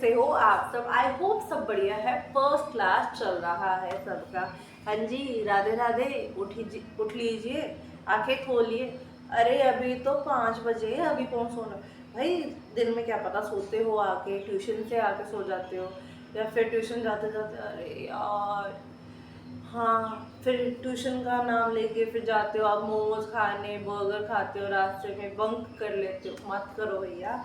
कैसे हो आप सब? आई होप सब बढ़िया है, फर्स्ट क्लास चल रहा है सबका। हाँ जी, राधे राधे। उठ लीजिए, आंखें खोलिए। अरे अभी तो 5 बजे है, अभी कौन सोना भाई। दिन में क्या पता सोते हो, आके ट्यूशन से आके सो जाते हो, या फिर ट्यूशन जाते जाते अरे यार, हाँ, फिर ट्यूशन का नाम लेके फिर जाते हो आप मोमोज खाने, बर्गर खाते हो, रास्ते में बंक कर लेते हो। मत करो भैया।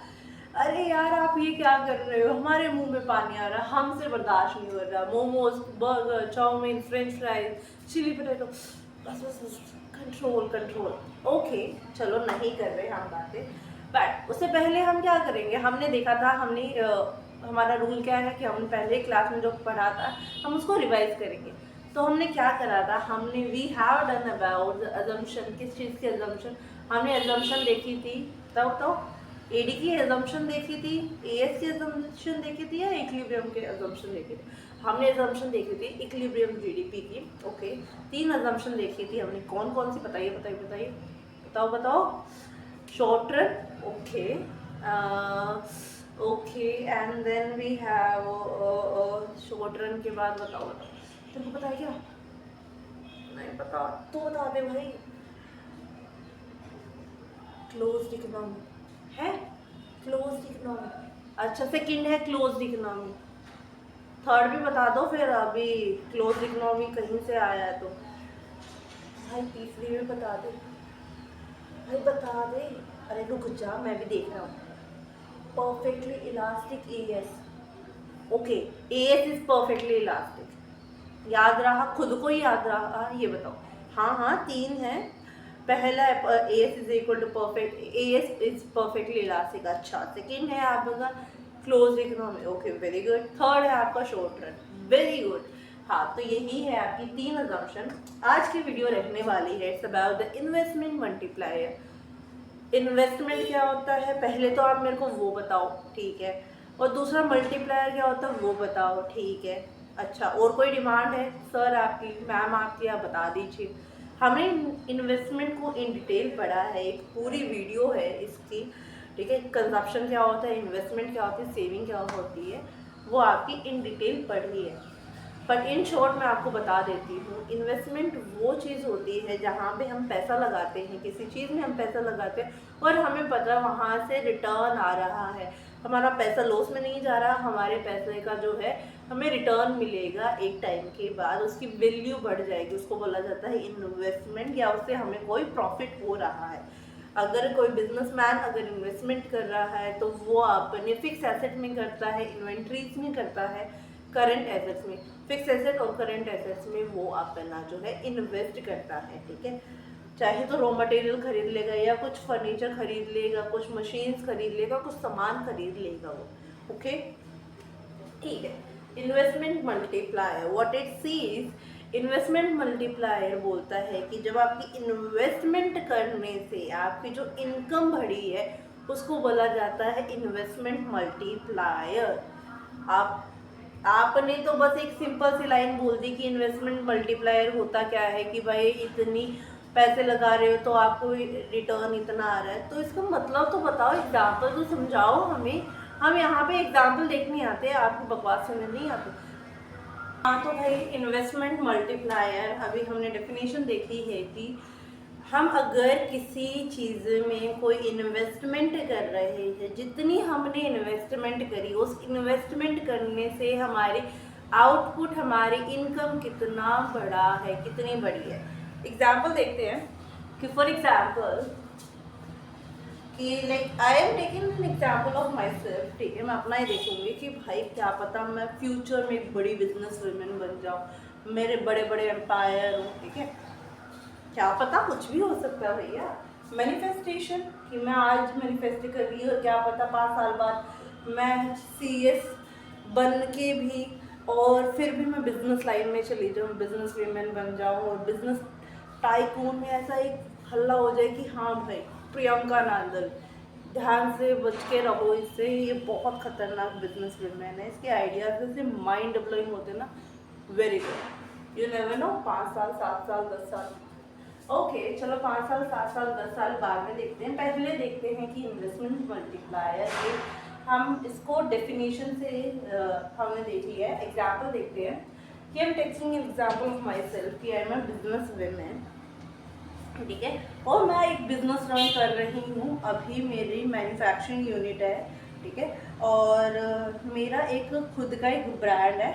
अरे यार आप ये क्या कर रहे हो, हमारे मुंह में पानी आ रहा है, हमसे बर्दाश्त नहीं हो रहा। Momos, burger, chowmein, french fries, chilli potato, बस बस बस, कंट्रोल कंट्रोल। ओके चलो, नहीं कर रहे हम बातें, बट उससे पहले हम क्या करेंगे। हमने देखा था, हमारा रूल क्या है कि हमने पहले क्लास में जो पढ़ा था हम उसको रिवाइज करेंगे। तो हमने क्या करा था, हमने we have done about assumption. किस चीज़ की अजम्पशन? हमने अजम्पशन देखी थी, तब तो एडी की अजम्पशन देखी थी, एएस की अजम्पशन देखी थी, या इक्विलिब्रियम के अजम्पशन देखी थी। हमने अजम्पशन देखी थी इक्विलिब्रियम जीडीपी की। ओके, 3 अजम्पशन देखी थी हमने। कौन कौन सी? बताइए बताइए बताइए, बताओ बताओ। Short run, okay okay, and then we have short run के बाद बताओ बताओ, तुमको पता है क्या? नहीं पता तो बता दे भाई। क्लोज्ड इकोनॉमी है, क्लोज्ड इकोनॉमी। अच्छा, सेकंड है क्लोज्ड इकोनॉमी। थर्ड भी बता दो फिर, अभी क्लोज्ड इकोनॉमी कहीं से आया है तो। भाई तीसरी भी बता दे, भाई बता दे। अरे रुक जा, मैं भी देख रहा हूँ। Perfectly elastic as. Okay, as is perfectly elastic. याद रहा? खुद को ही याद रहा? ये बताओ। हाँ हाँ, 3 है। पहला AS is equal to perfect, AS is perfectly elastic. अच्छा, सेकंड है आपका close economy. Okay very good. Third है आपका शॉर्ट रन। Very good. हाँ, तो यही है आपकी 3 अजम्पशन। आज की वीडियो रहने वाली है, it's about the investment multiplier. Investment क्या होता है पहले तो आप मेरे को वो बताओ, ठीक है। और दूसरा मल्टीप्लायर क्या होता है वो बताओ, ठीक है। अच्छा, और कोई डिमांड है सर आपकी, मैम आपकी? आप बता दीजिए। हमने इन्वेस्टमेंट को इन डिटेल पढ़ा है, एक पूरी वीडियो है इसकी, ठीक है। कंजप्शन क्या होता है, इन्वेस्टमेंट क्या होती है, सेविंग क्या होती है, वो आपकी इन डिटेल पढ़ी है। बट इन शॉर्ट मैं आपको बता देती हूँ, इन्वेस्टमेंट वो चीज़ होती है जहाँ पे हम पैसा लगाते हैं, किसी चीज़ में हम पैसा लगाते हैं और हमें पता वहाँ से रिटर्न आ रहा है। हमारा पैसा लॉस में नहीं जा रहा, हमारे पैसे का जो है हमें रिटर्न मिलेगा एक टाइम के बाद, उसकी वैल्यू बढ़ जाएगी, उसको बोला जाता है इन्वेस्टमेंट, या उससे हमें कोई प्रॉफिट हो रहा है। अगर कोई बिजनेसमैन अगर इन्वेस्टमेंट कर रहा है तो वो अपने फिक्स एसेट में करता है, इन्वेंट्रीज में करता है, करंट एसेट्स में। फिक्स एसेट और करंट एसेट्स में वो अपना जो है इन्वेस्ट करता है, ठीक है। चाहे तो रॉ मटेरियल खरीद लेगा, या कुछ फर्नीचर खरीद लेगा, कुछ मशीन्स खरीद लेगा, कुछ सामान खरीद लेगा वो। ओके, ठीक है। Investment multiplier, what it says, investment multiplier बोलता है कि जब आपकी इन्वेस्टमेंट करने से आपकी जो इनकम बढ़ी है उसको बोला जाता है इन्वेस्टमेंट मल्टीप्लायर। आप आपने तो बस एक सिंपल सी लाइन बोल दी कि इन्वेस्टमेंट मल्टीप्लायर होता क्या है, कि भाई इतनी पैसे लगा रहे हो तो आपको रिटर्न इतना आ रहा है। तो इसका मतलब तो बताओ, एग्जाम्पल तो समझाओ हमें। हम यहाँ पे एग्जाम्पल देखने आते हैं, आपको बकवास सुनने नहीं आते। हाँ तो भाई, इन्वेस्टमेंट मल्टीप्लायर अभी हमने डेफिनेशन देखी है कि हम अगर किसी चीज़ में कोई इन्वेस्टमेंट कर रहे हैं, जितनी हमने इन्वेस्टमेंट करी उस इन्वेस्टमेंट करने से हमारी आउटपुट, हमारी इनकम कितना बड़ा है, कितनी बड़ी है। एग्जाम्पल देखते हैं कि फॉर एग्जाम्पल कि like I am taking an example of my self, ठीक है। मैं अपना ही देखूंगी कि भाई क्या पता मैं फ्यूचर में एक बड़ी बिजनेस वुमेन बन जाऊँ, मेरे बड़े बड़े एम्पायर हो, ठीक है। क्या पता, कुछ भी हो सकता है भैया। मैनिफेस्टेशन, कि मैं आज मैनिफेस्ट कर रही हूँ, क्या पता 5 साल बाद मैं सीएस बन के भी और फिर भी मैं बिजनेस लाइन में चली जाऊँ, बिजनेस वीमेन बन जाऊँ, और बिजनेस टाइकून में ऐसा एक हल्ला हो जाए कि हाँ भाई प्रियंका नांदल, ध्यान से बच के रहो इससे, ये बहुत खतरनाक बिजनेस वीमेन है, इसके आइडियाज से माइंड ब्लोइंग होते ना। Very good, you never know, 5 साल 7 साल 10 साल। ओके चलो, 5 साल 7 साल 10 साल बाद में देखते हैं। पहले देखते हैं कि इन्वेस्टमेंट मल्टीप्लायर हम इसको डेफिनेशन से हमने देख लिया है। एग्जाम्पल देखते हैं कि I am taking an example of myself कि I am a business women, ठीक है, और मैं एक बिजनेस रन कर रही हूँ। अभी मेरी मैन्युफैक्चरिंग यूनिट है, ठीक है, और मेरा एक खुद का एक ब्रांड है,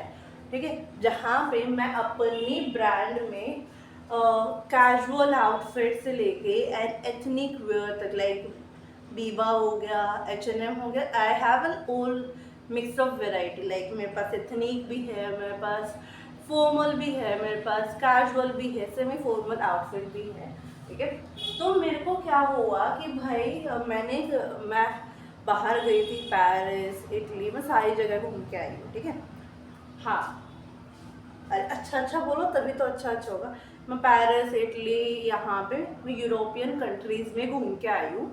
ठीक है, जहाँ पे मैं अपनी ब्रांड में कैजुअल आउटफिट से लेके एंड एथनिक वेयर तक, लाइक बीबा हो गया, H&M हो गया, I have an all mix of variety. Like मेरे पास एथनिक भी है, मेरे पास फॉर्मल भी है, मेरे पास कैजुअल भी है, सेमी फॉर्मल आउटफिट भी है, ठीक है। तो मेरे को क्या हुआ कि भाई मैं बाहर गई थी, पेरिस, इटली, मैं सारी जगह घूम के आई हूँ, ठीक है। हाँ, अरे अच्छा बोलो तभी तो अच्छा होगा। मैं पेरिस, इटली, यहाँ पे मैं यूरोपियन कंट्रीज़ में घूम के आई हूँ,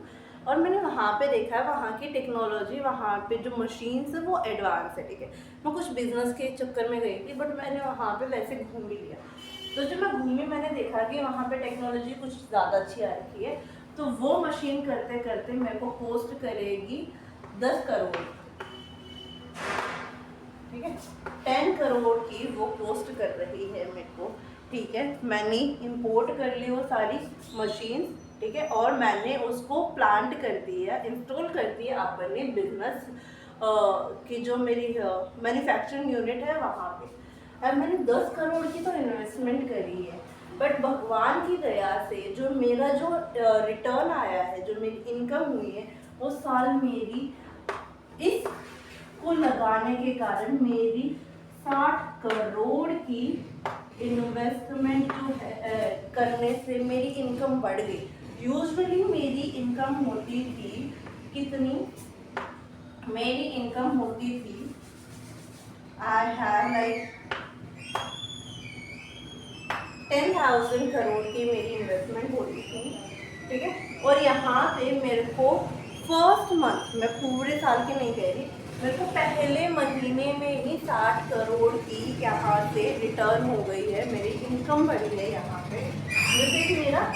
और मैंने वहाँ पे देखा है वहाँ की टेक्नोलॉजी, वहाँ पे जो मशीन्स है वो एडवांस है, ठीक है। मैं कुछ बिजनेस के चक्कर में गई थी, बट मैंने वहाँ पे वैसे घूम भी लिया। तो जब मैं घूमी, मैंने देखा कि वहाँ पे टेक्नोलॉजी कुछ ज़्यादा अच्छी आ रखी है। तो वो मशीन करते करते मेरे को कॉस्ट करेगी 10 करोड़, ठीक है, 10 करोड़ की वो कॉस्ट कर रही है मेरे को, ठीक है। मैंने इंपोर्ट कर ली वो सारी मशीन, ठीक है, और मैंने उसको प्लांट कर दिया, इंस्टॉल कर दिया अपने बिजनेस की जो मेरी मैन्युफैक्चरिंग यूनिट है वहाँ पे। अब मैंने 10 करोड़ की तो इन्वेस्टमेंट करी है, बट भगवान की दया से जो मेरा जो रिटर्न आया है, जो मेरी इनकम हुई है, वो साल मेरी इस को लगाने के कारण मेरी 60 करोड़ की इन्वेस्टमेंट जो है करने से मेरी इनकम बढ़ गई। यूजुअली मेरी इनकम होती थी कितनी, मेरी इनकम होती थी, आई हैव लाइक 10,000 करोड़ की मेरी इन्वेस्टमेंट होती थी, ठीक है। और यहाँ पे मेरे को फर्स्ट मंथ, मैं पूरे साल की नहीं कह रही, मेरे को पहले महीने में ही 60 करोड़ की यहाँ से रिटर्न हो गई है, मेरी इनकम बढ़ी है यहाँ पे। जैसे कि मेरा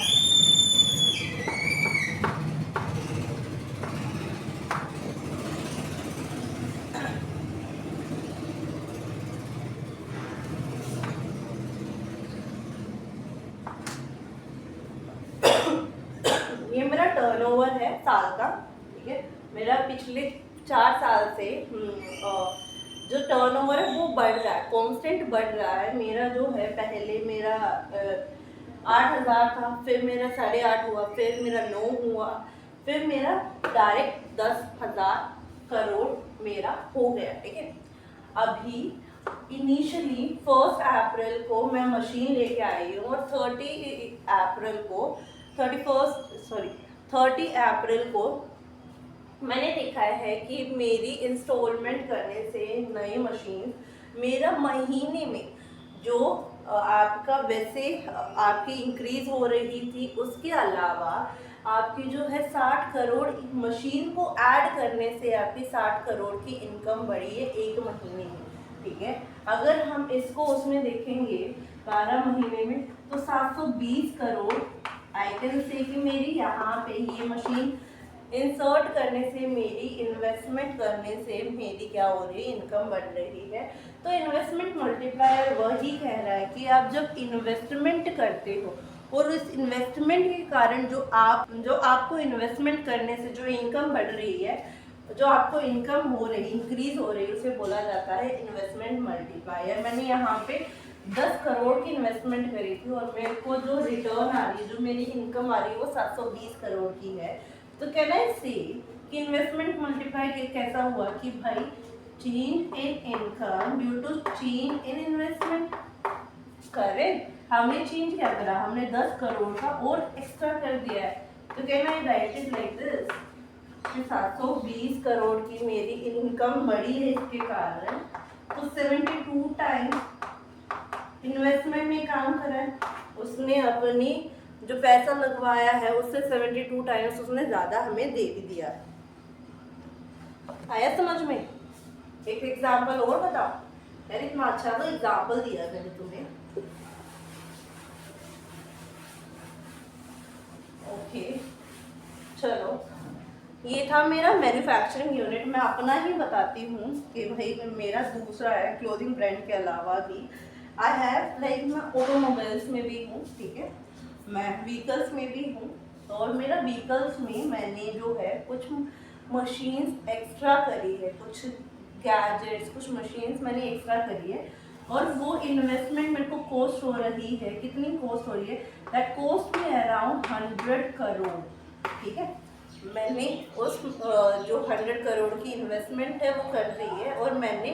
ये मेरा टर्नओवर है साल का, ठीक है। मेरा पिछले 4 साल से जो टर्नओवर है वो बढ़ रहा है, कांस्टेंट बढ़ रहा है। मेरा जो है पहले मेरा 8,000 था, फिर मेरा 8.5 हुआ, फिर मेरा 9 हुआ, फिर मेरा डायरेक्ट 10,000 करोड़ मेरा हो गया, ठीक है। अभी इनिशियली 1 अप्रैल को मैं मशीन लेके आई हूँ, और 30 अप्रैल को मैंने देखा है कि मेरी इंस्टॉलमेंट करने से नई मशीन मेरा महीने में जो आपका वैसे आपकी इंक्रीज हो रही थी, उसके अलावा आपकी जो है 60 करोड़ मशीन को ऐड करने से आपकी 60 करोड़ की इनकम बढ़ी है एक महीने में, ठीक है। अगर हम इसको उसमें देखेंगे 12 महीने में, तो 720 करोड़ आई कैन से कि मेरी यहाँ पे ये मशीन इंसर्ट करने से, मेरी इन्वेस्टमेंट करने से मेरी क्या हो रही है, इनकम बढ़ रही है। तो इन्वेस्टमेंट मल्टीप्लायर वही कह रहा है कि आप जब इन्वेस्टमेंट करते हो, और इस इन्वेस्टमेंट के कारण जो आपको इन्वेस्टमेंट करने से जो इनकम बढ़ रही है, जो आपको इनकम हो रही, इंक्रीज हो रही है, उसे बोला जाता है इन्वेस्टमेंट मल्टीप्लायर। मैंने यहाँ पे 10 करोड़ की इन्वेस्टमेंट करी थी, और मेरे को जो रिटर्न आ रही है, जो मेरी इनकम आ रही है, वो 720 करोड़ की है। तो कैन आई से कि इन्वेस्टमेंट मल्टीप्लाई कैसा हुआ कि भाई change in income due to change in investment. Correct, हमने चेंज क्या करा, हमने 10 करोड़ का और एक्स्ट्रा कर दिया है। तो can I right it like this, 720 crore की मेरी इनकम बढ़ी है इसके कारण। तो 72 टाइम्स इन्वेस्टमेंट में काम करा है उसने, अपनी जो पैसा लगवाया है उससे 72 टाइम्स उसने ज़्यादा हमें दे भी दिया। आया समझ में? एक एग्जाम्पल और बताओ यार, इतना अच्छा तो एग्जाम्पल दिया मैंने तुम्हें। ओके चलो, ये था मेरा मैन्युफैक्चरिंग यूनिट। मैं अपना ही बताती हूँ कि भाई मेरा दूसरा है क्लोथिंग ब्रांड के अलावा भी। आई हैव लाइक मैं ऑटोमोबाइल्स में भी हूँ, ठीक है, मैं व्हीकल्स में भी हूँ। और मेरा व्हीकल्स में मैंने जो है कुछ मशीन्स एक्स्ट्रा करी है, कुछ गैजेट्स, कुछ मशीन्स मैंने एक्स्ट्रा करी है। और वो इन्वेस्टमेंट मेरे को कॉस्ट हो रही है, कितनी कॉस्ट हो रही है, दैट कॉस्ट में अराउंड 100 करोड़, ठीक है। मैंने उस जो 100 करोड़ की इन्वेस्टमेंट है वो कर दी है, और मैंने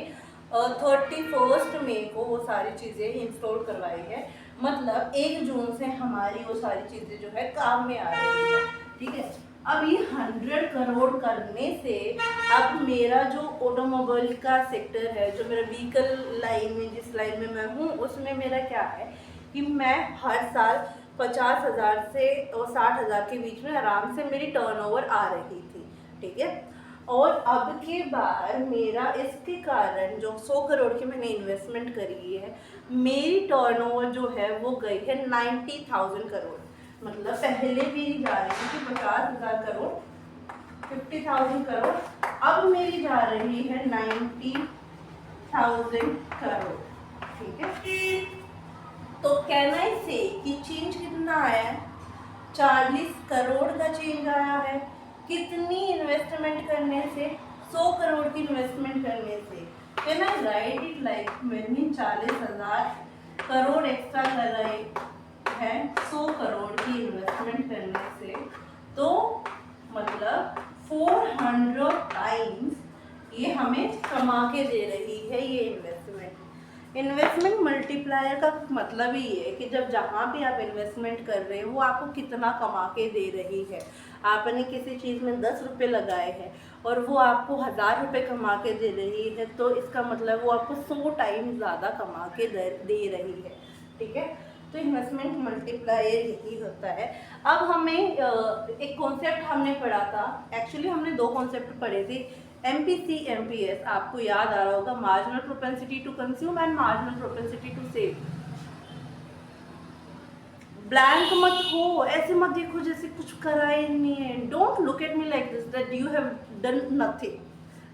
31 मई को वो सारी चीज़ें इंस्टॉल करवाई है। मतलब 1 जून से हमारी वो सारी चीज़ें जो है काम में आ रही है, ठीक है। अब ये 100 करोड़ करने से अब मेरा जो ऑटोमोबाइल का सेक्टर है, जो मेरा व्हीकल लाइन में, जिस लाइन में मैं हूँ, उसमें मेरा क्या है कि मैं हर साल 50,000 से और 60,000 के बीच में आराम से मेरी टर्नओवर आ रही थी, ठीक है। और अब के बार मेरा इसके कारण जो 100 करोड़ की मैंने इन्वेस्टमेंट करी है, मेरी टर्नओवर जो है वो गई है 90,000 करोड़। मतलब पहले मेरी जा रही थी 50,000 करोड़, 50,000 करोड़, अब मेरी जा रही है 90,000 करोड़, ठीक है। तो कहना ही से कि चेंज कितना आया है, 40 करोड़ का चेंज आया है। कितनी इन्वेस्टमेंट करने से, 100 करोड़ की इन्वेस्टमेंट करने से। Can I right it like मैंने 40,000 करोड़ एक्स्ट्रा कर रहे हैं 100 करोड़ की इन्वेस्टमेंट करने से, तो मतलब 400 टाइम्स ये हमें कमा के दे रही है ये इन्वेस्टमेंट। इन्वेस्टमेंट मल्टीप्लायर का मतलब ही है कि जब जहाँ भी आप इन्वेस्टमेंट कर रहे हो वो आपको कितना कमा के दे रही है। आपने किसी चीज़ में 10 रुपये लगाए हैं और वो आपको 1000 रुपये कमा के दे रही है, तो इसका मतलब वो आपको 100 टाइम ज़्यादा कमा के दे रही है, ठीक है। तो इन्वेस्टमेंट मल्टीप्लायर यही होता है। अब हमें एक कॉन्सेप्ट हमने पढ़ा था, एक्चुअली हमने 2 कॉन्सेप्ट पढ़े थे, MPC MPS, आपको याद आ रहा होगा, marginal propensity to consume and marginal propensity to save. Blank मत हो, ऐसे मत देखो जैसे कुछ करा ही नहीं है। Don't look at me like this that you have done nothing,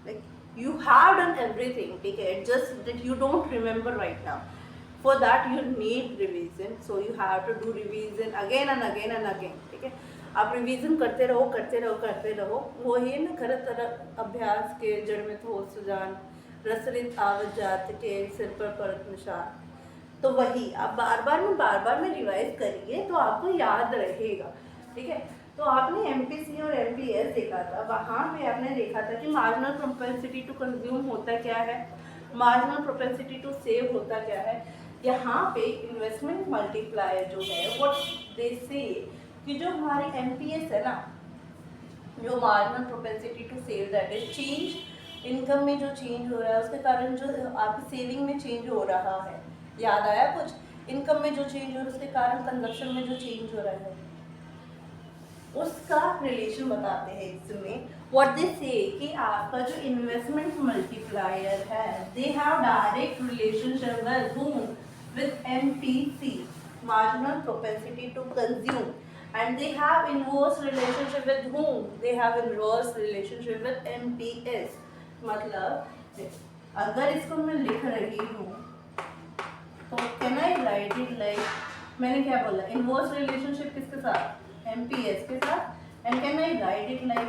like you have done everything, ठीक है, just that you don't remember right now. For that you need revision, so you have to do revision again and again and again, ठीक है। आप revision करते रहो करते रहो करते रहो। वो ही ना, करत अभ्यास के जड़ में तो सुजान, रसरित आवत जात के सिर पर परत निशान। तो वही आप बार बार में रिवाइज करिए तो आपको याद रहेगा, ठीक है। तो आपने MPC और MPS देखा था, वहाँ पे आपने देखा था कि मार्जिनल प्रोपेंसिटी टू कंज्यूम होता क्या है, मार्जिनल प्रोपेंसिटी टू सेव होता क्या है। यहाँ पे इन्वेस्टमेंट मल्टीप्लायर जो है वो दे से कि जो हमारी MPS है ना, जो marginal propensity to save, that is change income में जो चेंज हो रहा है उसके कारण जो आपकी सेविंग में चेंज हो रहा है। याद आया कुछ? इनकम में जो चेंज हो रहा है उसके कारण कंजप्शन में जो चेंज हो रहा है उसका रिलेशन बताते हैं इसमें। व्हाट दे से कि आपका जो इन्वेस्टमेंट मल्टीप्लायर है, they have direct relationship with whom, with MPC, marginal propensity to consume, and they have inverse relationship with whom? They have inverse relationship with MPS। मतलब अगर इसको मैं लिख रही हूँ तो can I right it like, मैंने क्या बोला, इनवर्स रिलेशनशिप किसके साथ, MPS के साथ। And can I right it like,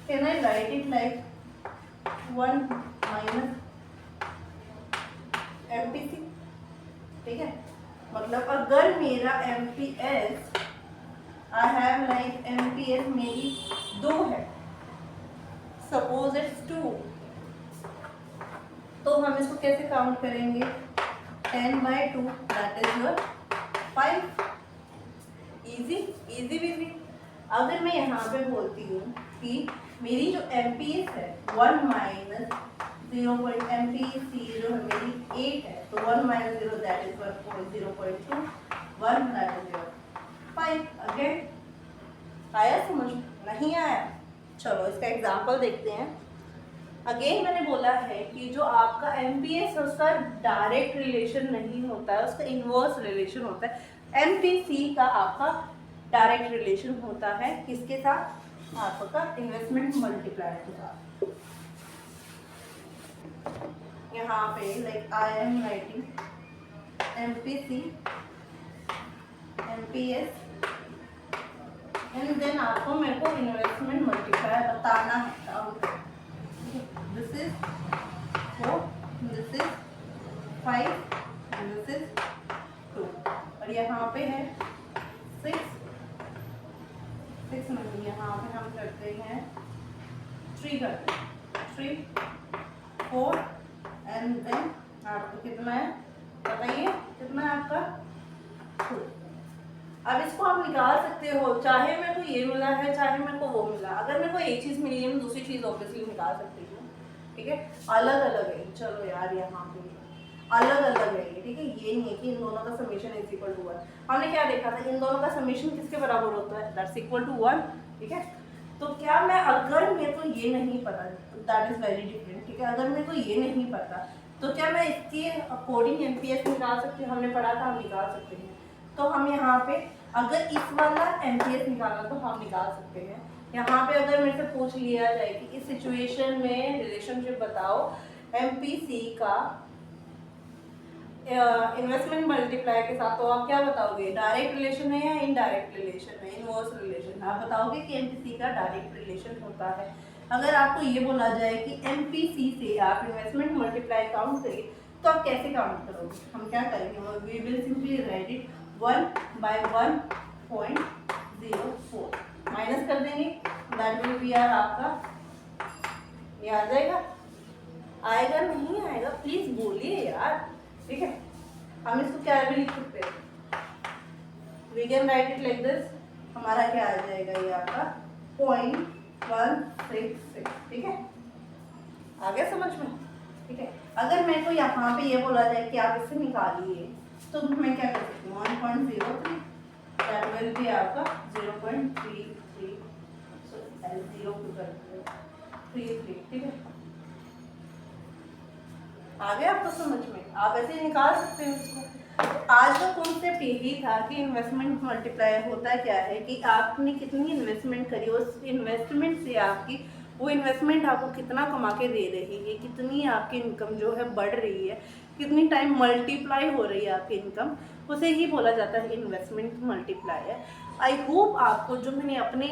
can I right it like 1 minus MPC, ठीक है। मतलब अगर मेरा MPS, I have like MPS मेरी 2 है, सपोज इट्स 2, तो हम इसको कैसे काउंट करेंगे, 10/2 that is your 5। Easy easy easy. अगर मैं यहाँ पे बोलती हूँ कि मेरी जो MPS है 1 माइनस 0. MPC जो है मेरी 8 है, तो 1 minus 0 that is 0.2, 1 that is your 5। Again आया समझ? नहीं आया? चलो इसका एग्जाम्पल देखते हैं। अगेन मैंने बोला है कि जो आपका MPS है उसका डायरेक्ट रिलेशन नहीं होता है, उसका इनवर्स रिलेशन होता है। MPC का आपका डायरेक्ट रिलेशन होता है किसके साथ? आपका इन्वेस्टमेंट मल्टीप्लायर के साथ। यहाँ पे like I am writing MPC MPS and then आपको मेरे को इन्वेस्टमेंट मल्टीप्लायर बताना है। This is 4, this is 5 and this is 2 और यहाँ पे है 6 नहीं, यहाँ पे हम करते हैं 3 करते हैं 3 4 एंड देन आपको कितना है बताइए, कितना है आपका 2। अब इसको आप निकाल सकते हो, चाहे मेरे को ये मिला है चाहे मेरे को वो मिला। अगर मेरे को एक चीज़ मिली है मैं दूसरी चीज़ ऑब्वियसली निकाल सकती हूँ, ठीक है। अलग अलग है, चलो यार यहाँ पे अलग अलग है ये, ठीक है। ये नहीं है कि इन दोनों का समीशन इज इक्वल टू 1। हमने क्या देखा था, इन दोनों का समीशन किसके बराबर होता है? दैट्स इक्वल टू 1, ठीक है। तो क्या मैं, अगर मेरे को ये नहीं पता, दैट इज़ वेरी डिफरेंट, ठीक है। अगर मेरे को ये नहीं पता तो क्या मैं इसके अकॉर्डिंग MPS निकाल सकती हूँ? हमने पढ़ा था हम निकाल सकते हैं। तो हम यहाँ पे अगर इस वाला MPS निकालना तो हम निकाल सकते हैं। यहाँ पे अगर मेरे से पूछ लिया जाए कि इस सिचुएशन में रिलेशनशिप बताओ MPC का इन्वेस्टमेंट मल्टीप्लायर के साथ, तो आप क्या बताओगे? डायरेक्ट रिलेशन है या इनडायरेक्ट रिलेशन है, इनवर्स रिलेशन? आप बताओगे कि MPC का डायरेक्ट रिलेशन होता है। अगर आपको ये बोला जाए कि MPC से आप इन्वेस्टमेंट मल्टीप्लाई काउंट करिए तो आप कैसे काउंट करोगे? हम क्या करेंगे? We will simply write it 1 by 1.04 minus कर देंगे, दैट विल बी आर आपका, ये आ जाएगा? आएगा नहीं आएगा? प्लीज बोलिए यार, ठीक है। हम इसको क्या भी लिख सकते हैं, we can write it like this. हमारा क्या आ जाएगा ये आपका 0.166, ठीक है। आ गया समझ में, ठीक है। अगर मेरे को यहाँ पे ये बोला जाए कि आप इसे निकालिए तो मैं क्या कर सकती हूँ 1.03, दैट विल बी आपका 0.33, सो L0 को करते हैं 33, ठीक है। आ गया आपको समझ में? आप ऐसे निकाल सकते हो इसको। तो आज का कॉन्सेप्ट यही था कि इन्वेस्टमेंट मल्टीप्लायर होता क्या है कि आपने कितनी इन्वेस्टमेंट करी, उस इन्वेस्टमेंट से आपकी वो इन्वेस्टमेंट आपको कितना कमा के दे रही है, कितनी आपकी इनकम जो है बढ़ रही है, कितनी टाइम मल्टीप्लाई हो रही है आपकी इनकम, उसे ही बोला जाता है इन्वेस्टमेंट मल्टीप्लायर। आई होप आपको जो मैंने अपने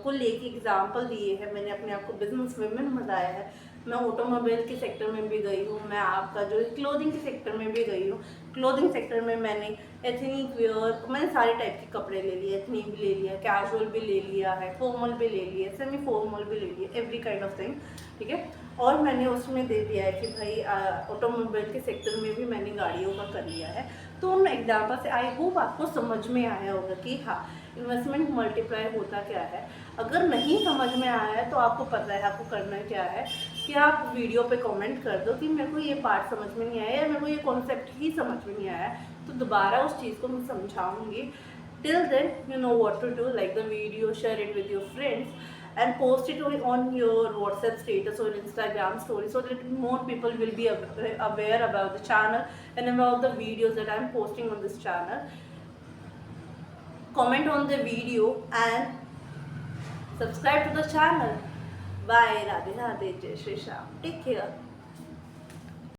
को लेके एग्जांपल दिए हैं, मैंने अपने आप को बिजनेस वुमेन बताया है। मैं ऑटोमोबाइल के सेक्टर में भी गई हूँ, मैं आपका जो क्लोथिंग के सेक्टर में भी गई हूँ। क्लोथिंग सेक्टर में मैंने एथनिक वेयर, मैंने सारे टाइप के कपड़े ले लिए, एथनिक भी ले लिया, कैजुअल भी ले लिया है, फॉर्मल भी ले लिया, सेमी फॉर्मल भी ले लिया, एवरी काइंड ऑफ थिंग, ठीक है। और मैंने उसमें दे दिया है कि भाई ऑटोमोबाइल के सेक्टर में भी मैंने गाड़ियों का कर लिया है। तो उन एग्जाम्पल से आई होप आपको समझ में आया होगा कि हाँ इन्वेस्टमेंट मल्टीप्लायर होता क्या है। अगर नहीं समझ में आया है तो आपको पता है आपको करना क्या है कि आप वीडियो पे कमेंट कर दो कि मेरे को ये पार्ट समझ में नहीं आया या मेरे को ये कॉन्सेप्ट ही समझ में नहीं आया, तो दोबारा उस चीज़ को मैं समझाऊंगी। Till then you know what to do, like the video, share it with your friends and post it on your WhatsApp status or Instagram story so that more people will be aware about the channel and about the videos that I'm posting on this channel. Comment on the video and subscribe to the channel. Bye. Radhe Radhe. Jai Shri Shyam. Take care.